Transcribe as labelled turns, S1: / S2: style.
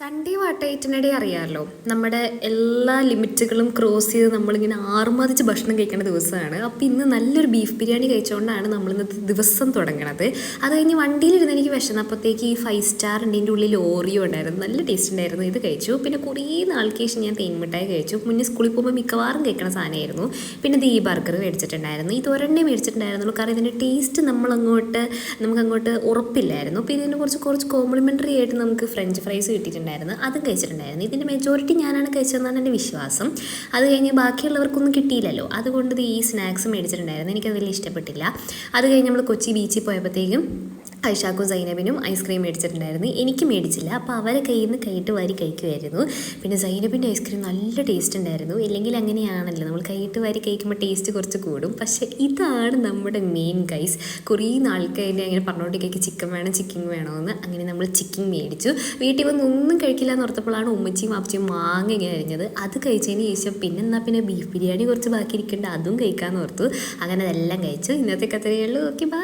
S1: Sunday വാട്ടയറ്റിനിടെ അറിയാമല്ലോ നമ്മുടെ എല്ലാ ലിമിറ്റുകളും ക്രോസ് ചെയ്ത് നമ്മളിങ്ങനെ ആറുമാതിച്ച് ഭക്ഷണം കഴിക്കേണ്ട ദിവസമാണ്. അപ്പോൾ ഇന്ന് നല്ലൊരു ബീഫ് ബിരിയാണി കഴിച്ചുകൊണ്ടാണ് നമ്മളിന്നത്തെ ദിവസം തുടങ്ങണത്. അത് കഴിഞ്ഞ് വണ്ടിയിലിരുന്ന് എനിക്ക് വിശന്നപ്പോഴത്തേക്ക് ഈ 5 സ്റ്റാർ ഉണ്ട്, ഇതിൻ്റെ ഉള്ളിൽ ഓറിയോ ഉണ്ടായിരുന്നു, നല്ല ടേസ്റ്റ് ഉണ്ടായിരുന്നു. ഇത് കഴിച്ചു. പിന്നെ കുറേ നാൾക്ക് ശേഷം ഞാൻ തേൻമിഠായി കഴിച്ചു. മുന്നേ സ്കൂളിൽ പോകുമ്പോൾ മിക്കവാറും കഴിക്കണ സാധനമായിരുന്നു. പിന്നെ ഇത് ഈ ബർഗർ മേടിച്ചിട്ടുണ്ടായിരുന്നു. ഇത് ഒരെണ്ണേ മേടിച്ചിട്ടുണ്ടായിരുന്നുള്ളൂ, കാരണം ഇതിൻ്റെ ടേസ്റ്റ് നമുക്കങ്ങോട്ട് ഉറപ്പില്ലായിരുന്നു. പിന്നെ ഇതിന് കുറച്ച് കോംപ്ലിമെൻ്ററി ആയിട്ട് നമുക്ക് ഫ്രഞ്ച് ഫ്രൈസ് കിട്ടിയിട്ടുണ്ട്, അതും കഴിച്ചിട്ടുണ്ടായിരുന്നു. ഇതിൻ്റെ മെജോറിറ്റി ഞാനാണ് കഴിച്ചതെന്നാണ് എൻ്റെ വിശ്വാസം. അത് കഴിഞ്ഞ് ബാക്കിയുള്ളവർക്കൊന്നും കിട്ടിയില്ലല്ലോ, അതുകൊണ്ട് ഈ സ്നാക്സ് മേടിച്ചിട്ടുണ്ടായിരുന്നു. എനിക്കത് വലിയ ഇഷ്ടപ്പെട്ടില്ല. അത് കഴിഞ്ഞ് നമ്മൾ കൊച്ചി ബീച്ചിൽ പോയപ്പോഴത്തേക്കും ഐഷാക്കും സൈനബിനും ഐസ്ക്രീം മേടിച്ചിട്ടുണ്ടായിരുന്നു. എനിക്ക് മേടിച്ചില്ല, അപ്പോൾ അവരെ കയ്യിൽ നിന്ന് കൈയിട്ട് വാരി കഴിക്കുമായിരുന്നു. പിന്നെ സൈനബിൻ്റെ ഐസ്ക്രീം നല്ല ടേസ്റ്റ് ഉണ്ടായിരുന്നു. ഇല്ലെങ്കിൽ അങ്ങനെയാണല്ലോ, നമ്മൾ കൈയിട്ട് വാരി കഴിക്കുമ്പോൾ ടേസ്റ്റ് കുറച്ച് കൂടും. പക്ഷേ ഇതാണ് നമ്മുടെ മെയിൻ ഗൈസ്. കുറേ നാൾക്കായിട്ട് അങ്ങനെ പറഞ്ഞുകൊണ്ടിരിക്കുക ചിക്കൻ വേണമെന്ന്. അങ്ങനെ നമ്മൾ ചിക്കൻ മേടിച്ചു. വീട്ടിൽ വന്ന് ഒന്നും കഴിക്കില്ല എന്ന് ഓർത്തപ്പോഴാണ് ഉമ്മച്ചിയും അപ്പച്ചിയും മാങ്ങ ഇങ്ങനെ അരിഞ്ഞത്. അത് കഴിച്ചതിന് ശേഷം പിന്നെ ബീഫ് ബിരിയാണി കുറച്ച് ബാക്കി ഇരിക്കേണ്ട, അതും കഴിക്കാമെന്ന് ഓർത്തു. അങ്ങനെ അതെല്ലാം കഴിച്ചു. ഇന്നത്തെ കഥയുള്ളൂ. Okay, by.